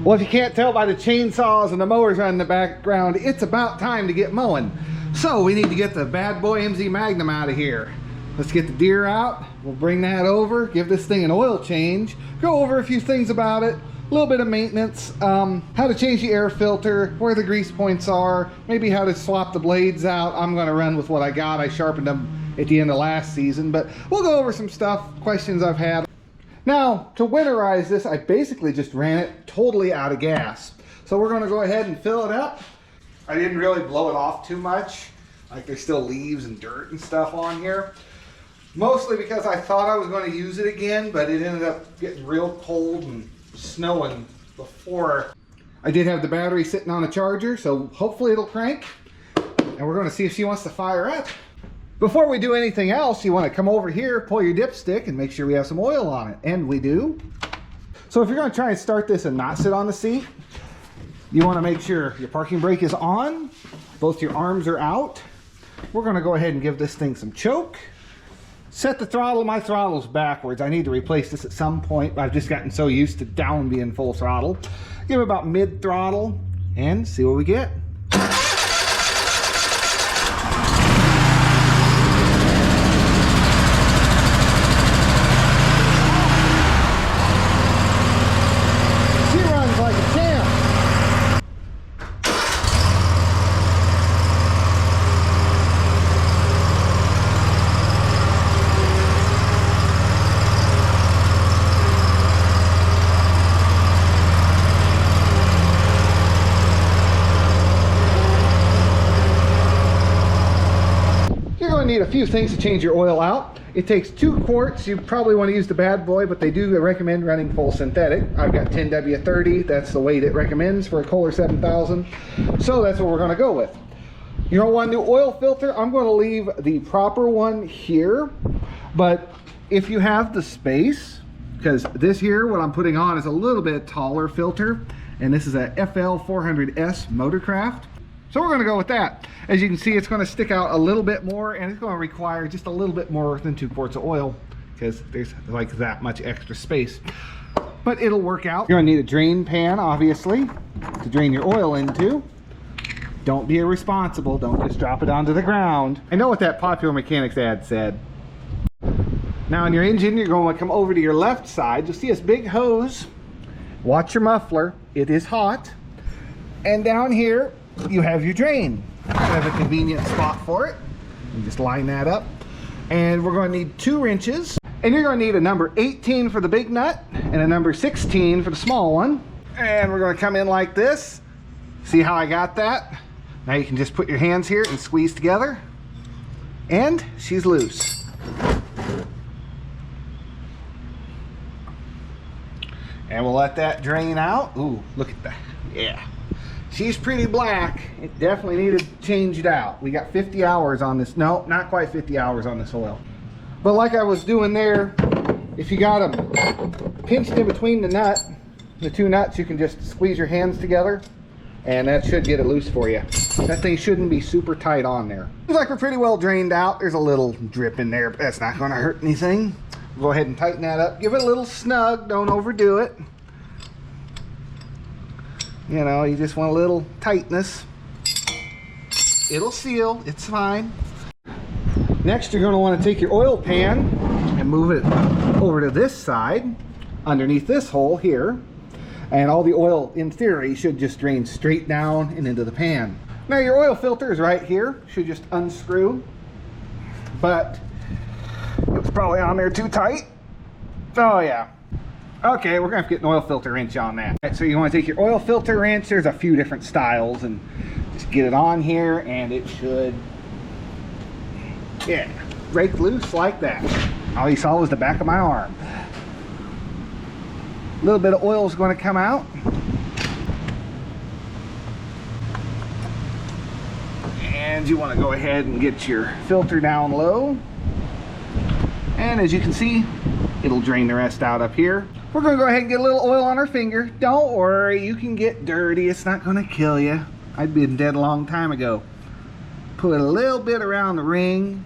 Well, if you can't tell by the chainsaws and the mowers running in the background, it's about time to get mowing. So we need to get the bad boy MZ Magnum out of here. Let's get the deer out. We'll bring that over, give this thing an oil change, go over a few things about it, a little bit of maintenance, how to change the air filter, where the grease points are, maybe how to swap the blades out. I'm going to run with what I got. I sharpened them at the end of last season, but we'll go over some stuff, questions I've had. Now, to winterize this, I basically just ran it totally out of gas. So we're going to go ahead and fill it up. I didn't really blow it off too much. Like, there's still leaves and dirt and stuff on here. Mostly because I thought I was going to use it again, but it ended up getting real cold and snowing before. I did have the battery sitting on a charger, so hopefully it'll crank. And we're going to see if she wants to fire up. Before we do anything else, you want to come over here, pull your dipstick, and make sure we have some oil on it. And we do. So if you're going to try and start this and not sit on the seat, you want to make sure your parking brake is on, both your arms are out. We're going to go ahead and give this thing some choke. Set the throttle. My throttle's backwards. I need to replace this at some point. I've just gotten so used to down being full throttle. Give it about mid throttle and see what we get. Need a few things to change your oil out. It takes 2 quarts. You probably want to use the bad boy, but they do recommend running full synthetic. I've got 10W30. That's the weight it recommends for a Kohler 7000. So that's what we're going to go with. You don't want a new oil filter. I'm going to leave the proper one here, but if you have the space, because this here, what I'm putting on is a little bit taller filter, and this is a FL400S Motorcraft. So we're going to go with that. As you can see, it's going to stick out a little bit more, and it's going to require just a little bit more than 2 quarts of oil because there's like that much extra space. But it'll work out. You're going to need a drain pan, obviously, to drain your oil into. Don't be irresponsible. Don't just drop it onto the ground. I know what that Popular Mechanics ad said. Now on your engine, you're going to come over to your left side. You'll see this big hose. Watch your muffler. It is hot. And down here, you have your drain. You have a convenient spot for it. You just line that up. And we're going to need 2 wrenches. And you're going to need a number 18 for the big nut and a number 16 for the small one. And we're going to come in like this. See how I got that? Now you can just put your hands here and squeeze together. And she's loose. And we'll let that drain out. Ooh, look at that. Yeah. She's pretty black. It definitely needed changed out. We got 50 hours on this. No, not quite 50 hours on this oil. But like I was doing there, if you got them pinched in between the 2 nuts, you can just squeeze your hands together and that should get it loose for you. That thing shouldn't be super tight on there. Looks like we're pretty well drained out. There's a little drip in there, but that's not going to hurt anything. We'll go ahead and tighten that up. Give it a little snug. Don't overdo it. You know, you just want a little tightness. It'll seal, it's fine. Next, you're going to want to take your oil pan and move it over to this side, underneath this hole here. And all the oil, in theory, should just drain straight down and into the pan. Now your oil filter is right here. Should just unscrew. But it was probably on there too tight. Oh yeah. Okay, we're gonna have to get an oil filter wrench on that. Right, so you want to take your oil filter wrench. There's a few different styles, and just get it on here, and it should, yeah, break loose like that. All you saw was the back of my arm. A little bit of oil is going to come out. And you want to go ahead and get your filter down low. And as you can see, it'll drain the rest out up here. We're going to go ahead and get a little oil on our finger. Don't worry, you can get dirty. It's not going to kill you. I'd been dead a long time ago. Put a little bit around the ring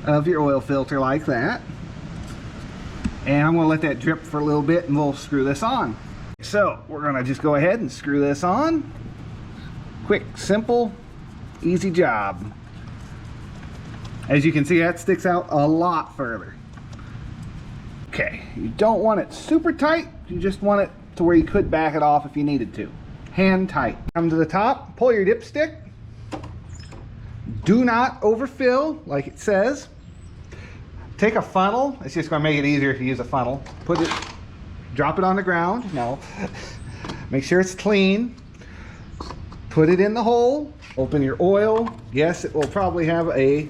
of your oil filter like that. And I'm going to let that drip for a little bit and we'll screw this on. So we're gonna just go ahead and screw this on. Quick, simple, easy job. As you can see, that sticks out a lot further. Okay, you don't want it super tight, you just want it to where you could back it off if you needed to. Hand tight. Come to the top, pull your dipstick. Do not overfill, like it says. Take a funnel. It's just going to make it easier if you use a funnel. Put it, drop it on the ground. No. Make sure it's clean. Put it in the hole. Open your oil. Yes, it will probably have a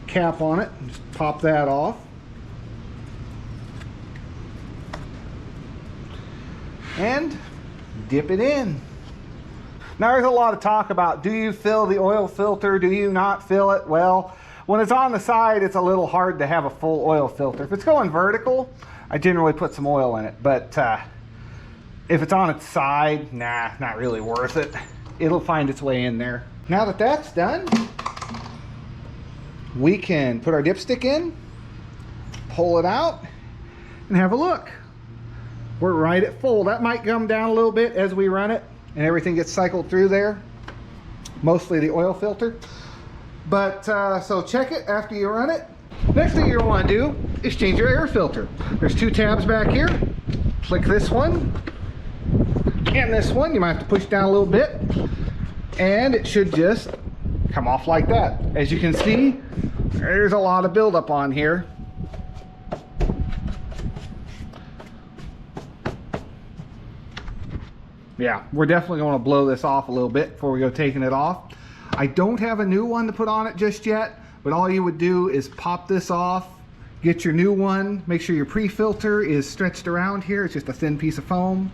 cap on it. Just pop that off. And dip it in. Now there's a lot of talk about, do you fill the oil filter? Do you not fill it? Well, when it's on the side, it's a little hard to have a full oil filter. If it's going vertical, I generally put some oil in it. But if it's on its side, nah, not really worth it. It'll find its way in there. Now that that's done, we can put our dipstick in, pull it out, and have a look. We're right at full. That might come down a little bit as we run it and everything gets cycled through there. Mostly the oil filter. But so check it after you run it. Next thing you'll want to do is change your air filter. There's two tabs back here. Click this one and this one. You might have to push down a little bit and it should just come off like that. As you can see, there's a lot of buildup on here. Yeah, we're definitely going to blow this off a little bit before we go taking it off. I don't have a new one to put on it just yet, but all you would do is pop this off, get your new one, make sure your pre-filter is stretched around here. It's just a thin piece of foam.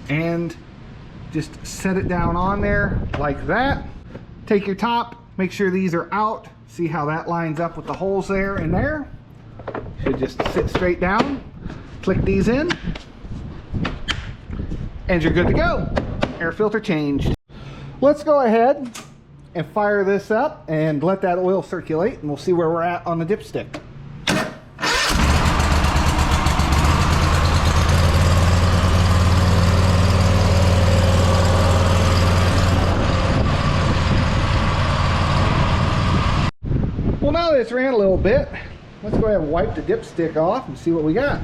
And just set it down on there like that. Take your top, make sure these are out. See how that lines up with the holes there and there. Should just sit straight down. Click these in. And you're good to go. Air filter changed. Let's go ahead and fire this up and let that oil circulate, and we'll see where we're at on the dipstick. Well, now that it's ran a little bit, let's go ahead and wipe the dipstick off and see what we got.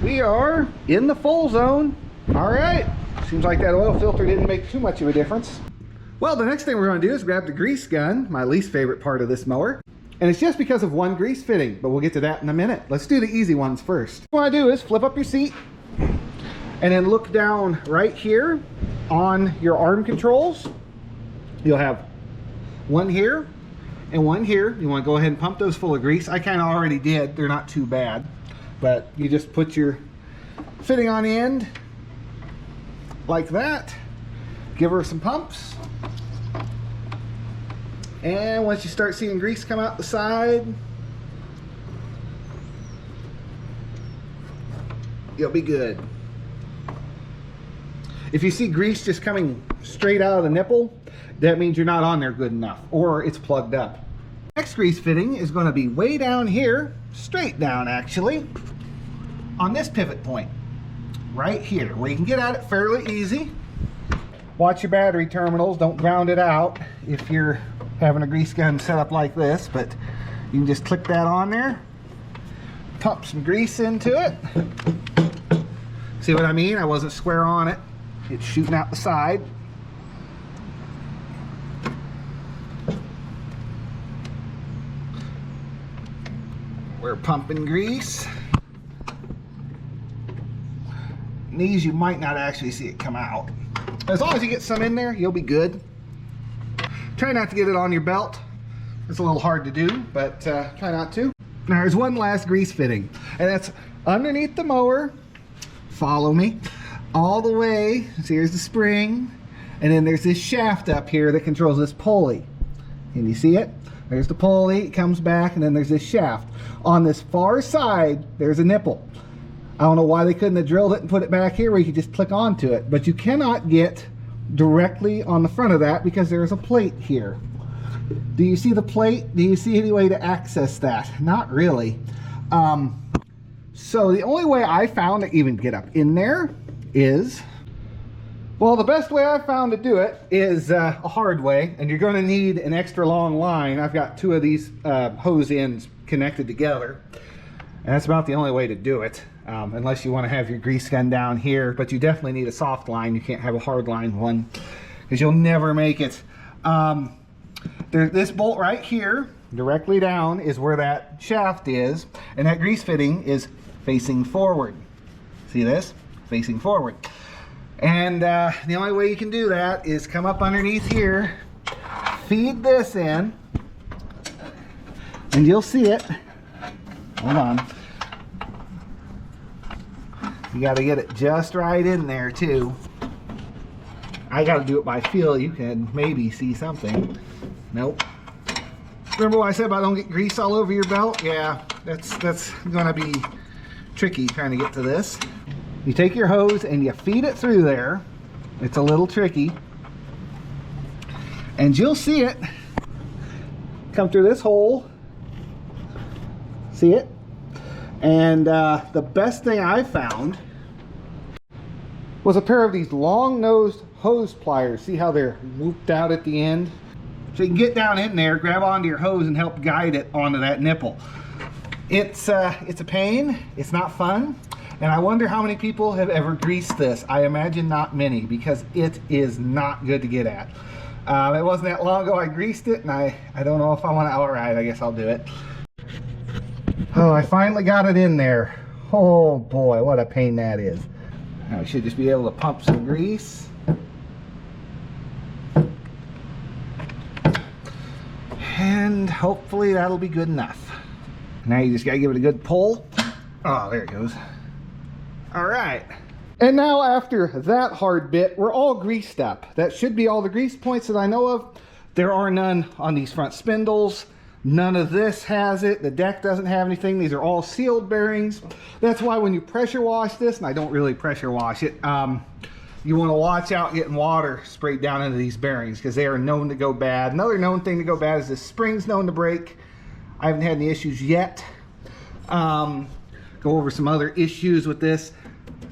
We are in the full zone. All right. Seems like that oil filter didn't make too much of a difference. Well, the next thing we're going to do is grab the grease gun, my least favorite part of this mower. And it's just because of one grease fitting, but we'll get to that in a minute. Let's do the easy ones first. What I do is flip up your seat and then look down right here on your arm controls. You'll have one here and one here. You want to go ahead and pump those full of grease. I kind of already did. They're not too bad. But you just put your fitting on the end like that. Give her some pumps. And once you start seeing grease come out the side, you'll be good. If you see grease just coming straight out of the nipple, that means you're not on there good enough, or it's plugged up. Next grease fitting is going to be way down here, straight down actually, on this pivot point right here, where you can get at it fairly easy. Watch your battery terminals, don't ground it out if you're having a grease gun set up like this, but you can just click that on there, pump some grease into it. See what I mean? I wasn't square on it. It's shooting out the side. We're pumping grease. These you might not actually see it come out. As long as you get some in there, you'll be good. Try not to get it on your belt. It's a little hard to do, but try not to. Now there's one last grease fitting, and that's underneath the mower. Follow me. All the way, so here's the spring, and then there's this shaft up here that controls this pulley. Can you see it? There's the pulley, it comes back, and then there's this shaft. On this far side, there's a nipple. I don't know why they couldn't have drilled it and put it back here where you could just click onto it, but you cannot get directly on the front of that because there's a plate here. Do you see the plate? Do you see any way to access that? Not really. So the only way I found to even get up in there is, well, the best way I've found to do it is a hard way, and you're going to need an extra long line. I've got two of these hose ends connected together, and that's about the only way to do it, unless you want to have your grease gun down here. But you definitely need a soft line. You can't have a hard line one, because you'll never make it. This bolt right here, directly down, is where that shaft is, and that grease fitting is facing forward. See this? Facing forward. And the only way you can do that is come up underneath here, feed this in, and you'll see it. Hold on. You got to get it just right in there too. I got to do it by feel. You can maybe see something. Nope. Remember what I said about don't get grease all over your belt? Yeah, that's going to be tricky trying to get to this. You take your hose and you feed it through there. It's a little tricky. And you'll see it come through this hole. See it? And the best thing I found was a pair of these long-nosed hose pliers. See how they're looped out at the end? So you can get down in there, grab onto your hose, and help guide it onto that nipple. It's a pain. It's not fun. And I wonder how many people have ever greased this. I imagine not many, because it is not good to get at. It wasn't that long ago I greased it, and I don't know if I want to. All right, I guess I'll do it. Oh, I finally got it in there. Oh boy, what a pain that is. Now we should just be able to pump some grease. And hopefully that'll be good enough. Now you just gotta give it a good pull. Oh, there it goes. All right. And now after that hard bit, we're all greased up. That should be all the grease points that I know of. There are none on these front spindles. None of this has it. The deck doesn't have anything. These are all sealed bearings. That's why when you pressure wash this, and I don't really pressure wash it, you want to watch out getting water sprayed down into these bearings, because they are known to go bad. Another known thing to go bad is the spring's known to break. I haven't had any issues yet. Go over some other issues with this.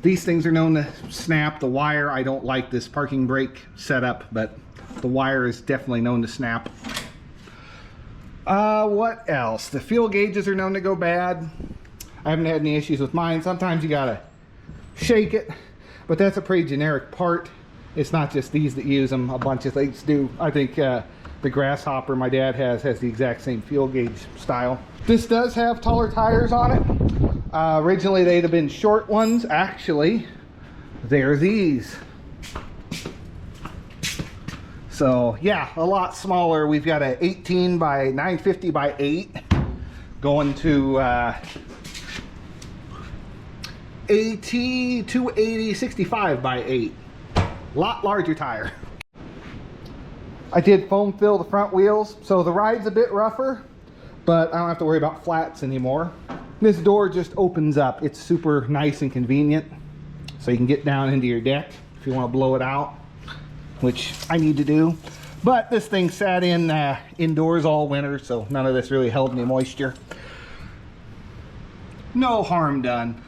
These things are known to snap. The wire, I don't like this parking brake setup, but the wire is definitely known to snap. What else? The fuel gauges are known to go bad. I haven't had any issues with mine. Sometimes you gotta shake it, but that's a pretty generic part. It's not just these that use them. A bunch of things do. I think the Grasshopper my dad has the exact same fuel gauge style. This does have taller tires on it. Originally they'd have been short ones. Actually, they're these. So yeah, a lot smaller. We've got a 18 by 950 by 8 going to 280 65 by 8. Lot larger tire. I did foam fill the front wheels, so the ride's a bit rougher, but I don't have to worry about flats anymore. This door just opens up. It's super nice and convenient, so you can get down into your deck if you want to blow it out, which I need to do. But this thing sat in indoors all winter, so none of this really held any moisture. No harm done.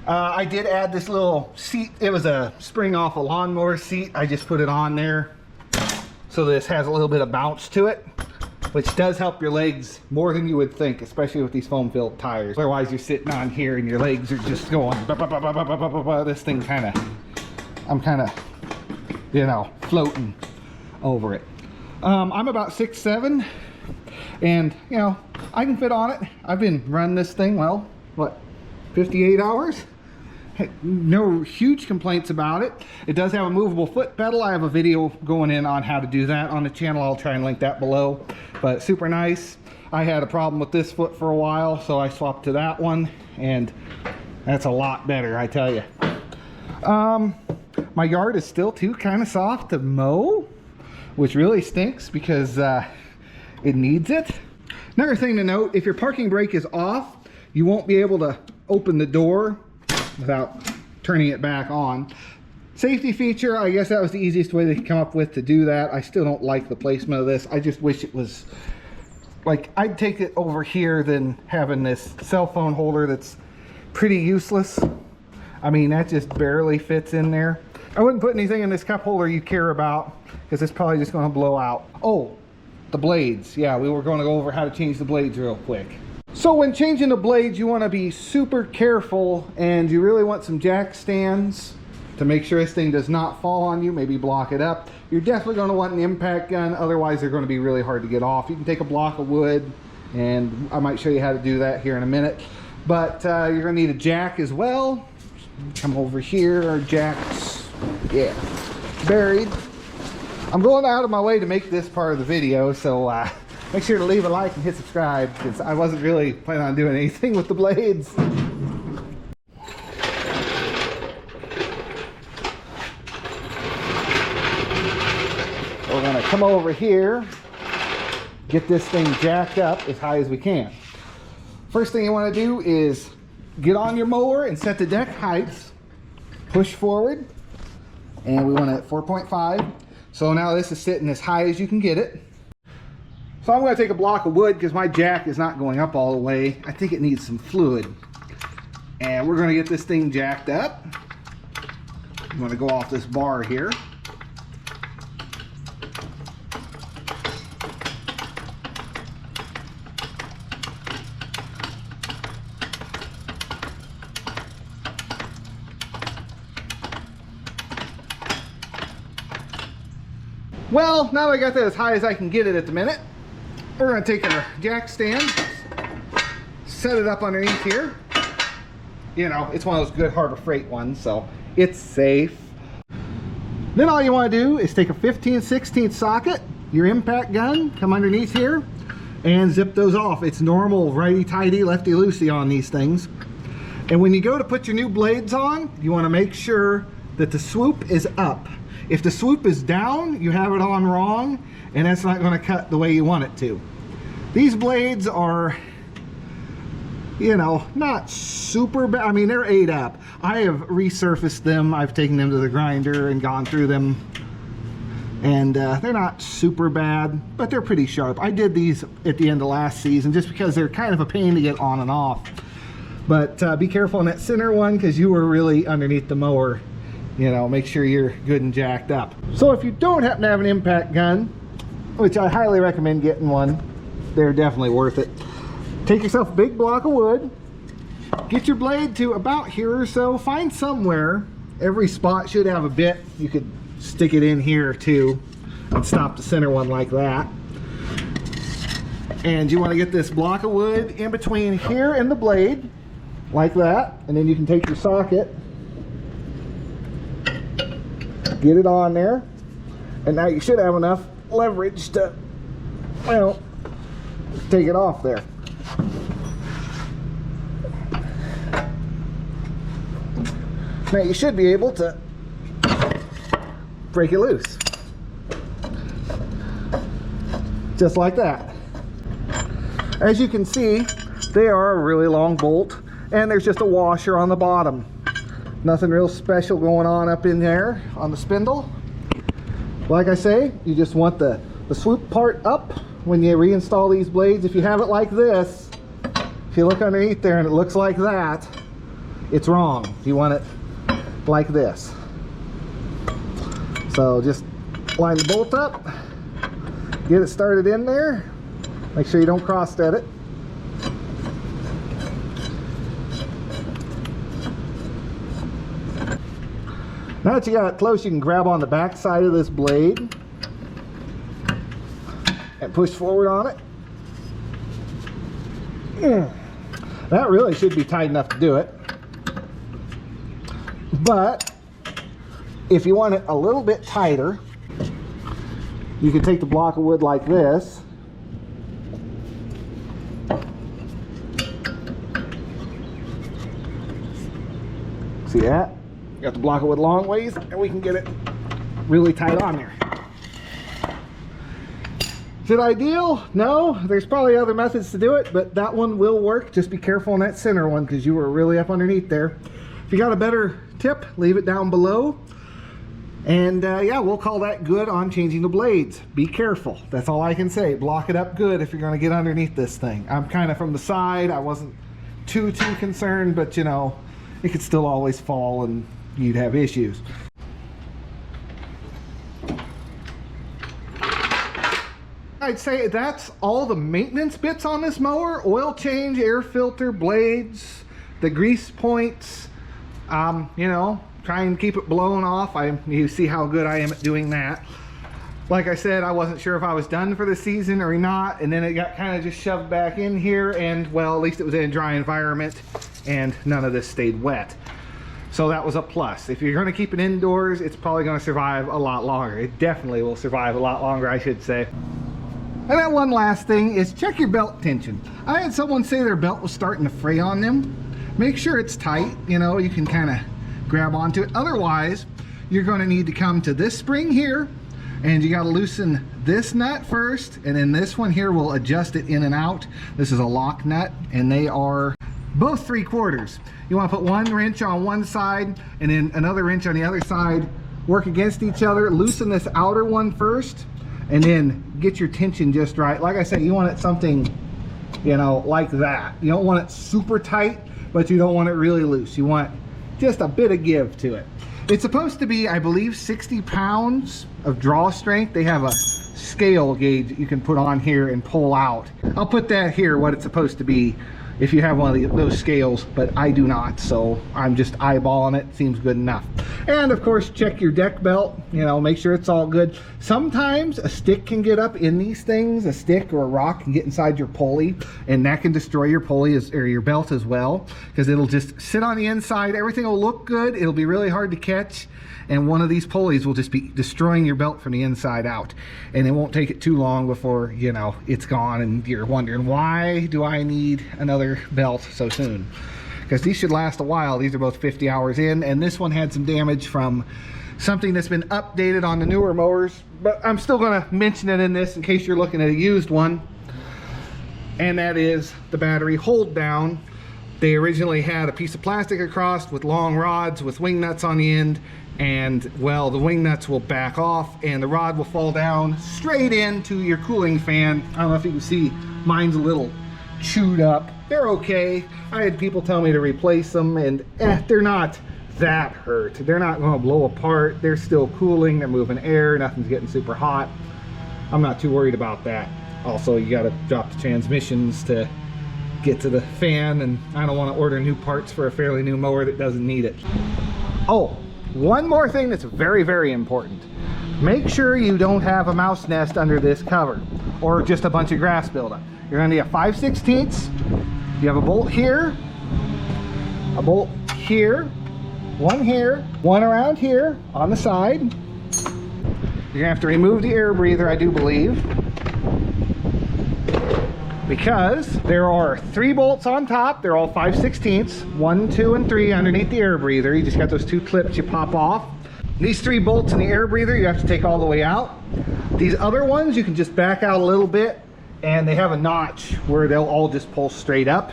I did add this little seat. It was a spring off a lawnmower seat. I just put it on there, so this has a little bit of bounce to it, which does help your legs more than you would think, especially with these foam filled tires. Otherwise you're sitting on here and your legs are just going this thing I'm kind of, you know, floating over it. I'm about 6'7", and you know, I can fit on it. I've been running this thing, well, what, 58 hours? No huge complaints about it. It does have a movable foot pedal. I have a video going in on how to do that on the channel. I'll try and link that below. But super nice. I had a problem with this foot for a while, so I swapped to that one, and that's a lot better, I tell you. My yard is still too kind of soft to mow, which really stinks because it needs it. Another thing to note, if your parking brake is off, you won't be able to open the door without turning it back on. Safety feature, I guess that was the easiest way they could come up with to do that. I still don't like the placement of this. I just wish it was like, I'd take it over here than having this cell phone holder that's pretty useless. I mean, that just barely fits in there. I wouldn't put anything in this cup holder you care about, because it's probably just going to blow out. Oh, the blades. Yeah, we were going to go over how to change the blades real quick. So when changing the blades, you want to be super careful, and you really want some jack stands to make sure this thing does not fall on you, maybe block it up. You're definitely going to want an impact gun, otherwise they're going to be really hard to get off. You can take a block of wood, and I might show you how to do that here in a minute. But you're going to need a jack as well. Come over here, our jacks, yeah, buried. I'm going out of my way to make this part of the video, so make sure to leave a like and hit subscribe, because I wasn't really planning on doing anything with the blades. We're going to come over here, get this thing jacked up as high as we can. First thing you want to do is get on your mower and set the deck heights. Push forward, and we want it at 4.5. So now this is sitting as high as you can get it. So I'm going to take a block of wood because my jack is not going up all the way. I think it needs some fluid. And we're going to get this thing jacked up. I'm going to go off this bar here. Well, now that I got that as high as I can get it at the minute, we're going to take our jack stand, set it up underneath here. You know, it's one of those good Harbor Freight ones, so it's safe. Then all you want to do is take a 15/16 socket, your impact gun, come underneath here, and zip those off. It's normal righty-tighty, lefty-loosey on these things. And when you go to put your new blades on, you want to make sure that the swoop is up. If the swoop is down, you have it on wrong, and that's not going to cut the way you want it to. These blades are, you know, not super bad. I mean, they're ate up. I have resurfaced them. I've taken them to the grinder and gone through them, and they're not super bad, but they're pretty sharp. I did these at the end of last season just because they're kind of a pain to get on and off. But be careful on that center one, because you were really underneath the mower. You know, make sure you're good and jacked up. So if you don't happen to have an impact gun, which I highly recommend getting one, they're definitely worth it. Take yourself a big block of wood, get your blade to about here or so, find somewhere. Every spot should have a bit. You could stick it in here too and stop the center one like that. And you want to get this block of wood in between here and the blade like that, and then you can take your socket, get it on there, and now you should have enough leverage to, well, take it off there. Now you should be able to break it loose. Just like that. As you can see, they are a really long bolt, and there's just a washer on the bottom. Nothing real special going on up in there on the spindle. Like I say, you just want the swoop part up when you reinstall these blades. If you have it like this, if you look underneath there and it looks like that, it's wrong. You want it like this. So just line the bolt up, get it started in there. Make sure you don't cross-thread it. Now that you got it close, you can grab on the back side of this blade and push forward on it. That really should be tight enough to do it. But if you want it a little bit tighter, you can take the block of wood like this. See that? Got the block of wood long ways, and we can get it really tight on there. Is it ideal? No, there's probably other methods to do it, but that one will work. Just be careful on that center one, because you were really up underneath there. If you got a better tip, leave it down below. And yeah, we'll call that good on changing the blades. Be careful. That's all I can say. Block it up good if you're going to get underneath this thing. I'm kind of from the side. I wasn't too concerned, but you know, it could still always fall and you'd have issues. I'd say that's all the maintenance bits on this mower. Oil change, air filter, blades, the grease points, you know, try and keep it blown off. You see how good I am at doing that. Like I said, I wasn't sure if I was done for the season or not, and then it got kind of just shoved back in here, and well, at least it was in a dry environment and none of this stayed wet. So that was a plus. If you're going to keep it indoors, it's probably going to survive a lot longer. It definitely will survive a lot longer, I should say. And then one last thing is check your belt tension. I had someone say their belt was starting to fray on them. Make sure it's tight, you know, you can kind of grab onto it. Otherwise, you're going to need to come to this spring here, and you got to loosen this nut first, and then this one here will adjust it in and out. This is a lock nut, and they are both 3/4. You want to put one wrench on one side and then another wrench on the other side, work against each other, loosen this outer one first, and then get your tension just right. Like I said, you want it something, you know, like that. You don't want it super tight, but you don't want it really loose. You want just a bit of give to it. It's supposed to be, I believe, 60 pounds of draw strength. They have a scale gauge that you can put on here and pull out. I'll put that here, what it's supposed to be, if you have one of those scales, but I do not, so I'm just eyeballing it. Seems good enough. And of course, check your deck belt, you know, make sure it's all good. Sometimes a stick can get up in these things, a stick or a rock can get inside your pulley, and that can destroy your pulley or your belt as well, because it'll just sit on the inside. Everything will look good, it'll be really hard to catch, and one of these pulleys will just be destroying your belt from the inside out. And it won't take it too long before, you know, it's gone and you're wondering, why do I need another belt so soon? Because these should last a while. These are both 50 hours in, and this one had some damage from something that's been updated on the newer mowers, but I'm still going to mention it in this in case you're looking at a used one, and that is the battery hold down. They originally had a piece of plastic across with long rods with wing nuts on the end, and well, the wing nuts will back off and the rod will fall down straight into your cooling fan. I don't know if you can see, mine's a little chewed up. They're okay. I had people tell me to replace them, and they're not that hurt. They're not going to blow apart. They're still cooling, they're moving air, nothing's getting super hot. I'm not too worried about that. Also, you got to drop the transmissions to get to the fan, and I don't want to order new parts for a fairly new mower that doesn't need it. Oh, one more thing that's very, very important. Make sure you don't have a mouse nest under this cover or just a bunch of grass buildup. You're going to need a 5/16. You have a bolt here, a bolt here, one around here on the side. You're going to have to remove the air breather, I do believe, because there are 3 bolts on top. They're all 5/16, 1, 2, and 3 underneath the air breather. You just got those 2 clips you pop off. These 3 bolts in the air breather you have to take all the way out. These other ones you can just back out a little bit, and they have a notch where they'll all just pull straight up.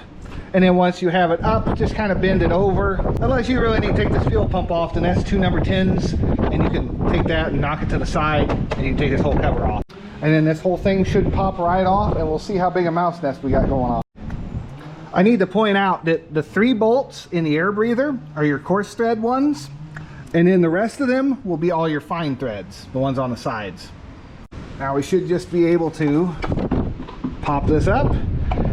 And then once you have it up, just kind of bend it over. Unless you really need to take this fuel pump off, then that's 2 number 10s, and you can take that and knock it to the side, and you can take this whole cover off. And then this whole thing should pop right off, and we'll see how big a mouse nest we got going on. I need to point out that the 3 bolts in the air breather are your coarse thread ones, and then the rest of them will be all your fine threads, the ones on the sides. Now we should just be able to pop this up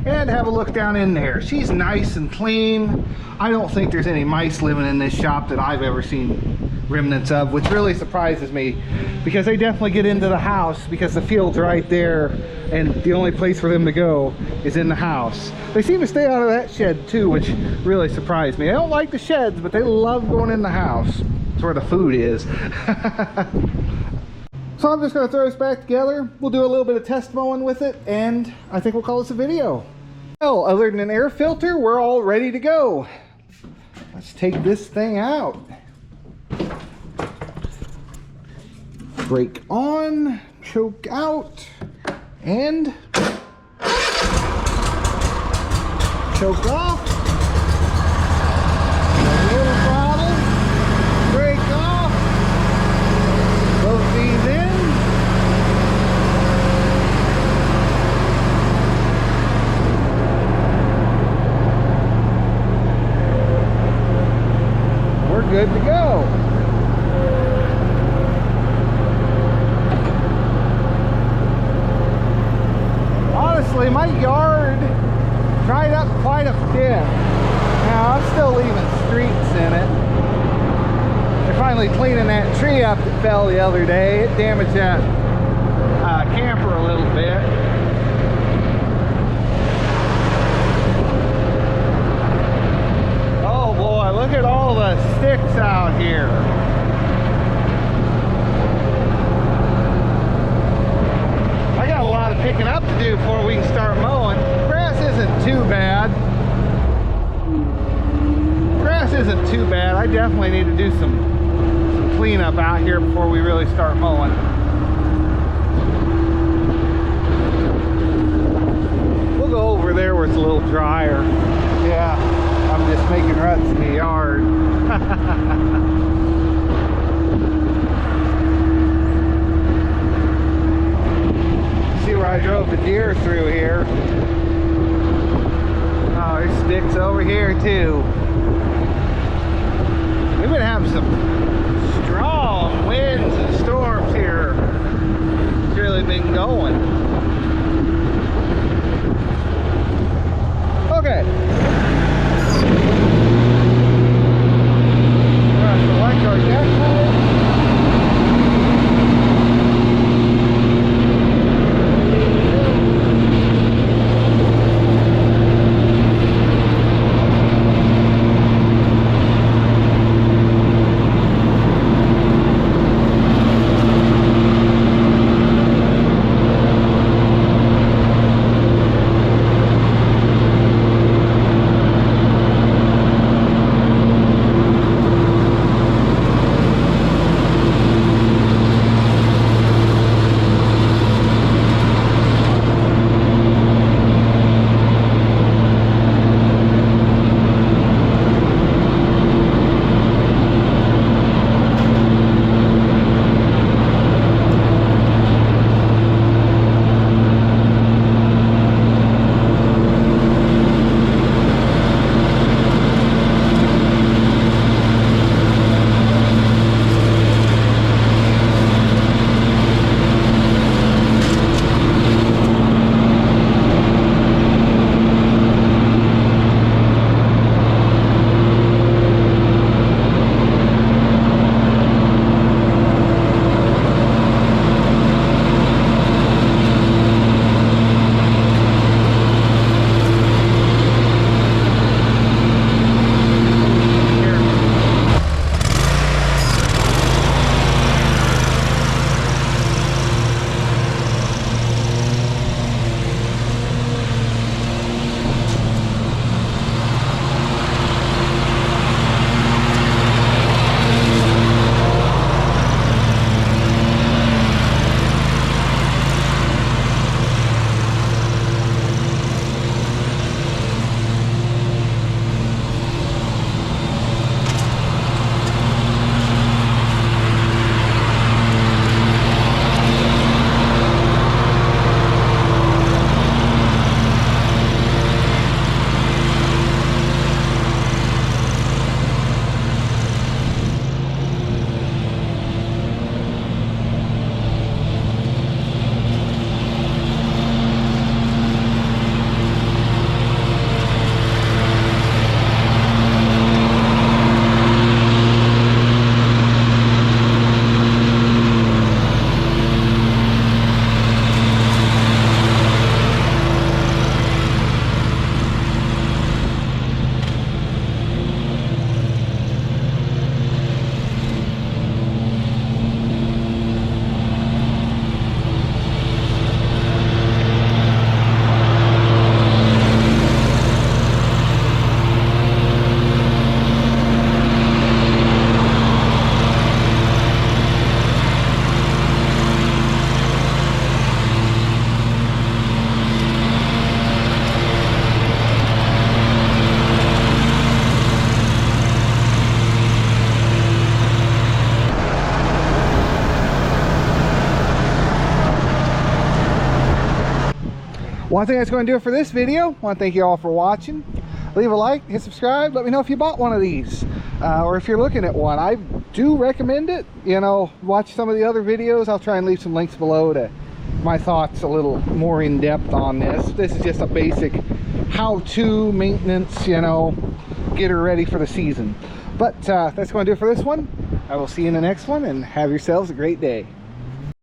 and have a look down in there. She's nice and clean. I don't think there's any mice living in this shop that I've ever seen remnants of, which really surprises me, because they definitely get into the house because the field's right there and the only place for them to go is in the house. They seem to stay out of that shed too, which really surprised me. I don't like the sheds, but they love going in the house. It's where the food is. So I'm just going to throw this back together. We'll do a little bit of test mowing with it, and I think we'll call this a video. Well, other than an air filter, we're all ready to go. Let's take this thing out. Brake on, choke out, and choke off. Little throttle, brake off, both these in. finally cleaning that tree up that fell the other day. It damaged that camper a little bit. Oh boy, look at all the sticks out here. I got a lot of picking up to do before we can start mowing. Grass isn't too bad. Grass isn't too bad. I definitely need to do some cleanup out here before we really start mowing. We'll go over there where it's a little drier. Yeah, I'm just making ruts in the yard. See where I drove the deer through here. Oh, there's sticks over here too. We've been having some strong winds and storms here. It's really been going. Okay. Select our deck mode. One thing that's going to do it for this video. I want to thank you all for watching. Leave a like, hit subscribe, let me know if you bought one of these or if you're looking at one. I do recommend it. You know, watch some of the other videos. I'll try and leave some links below to my thoughts a little more in depth on this. This is just a basic how-to maintenance, you know, get her ready for the season. But that's going to do it for this one. I will see you in the next one, and have yourselves a great day.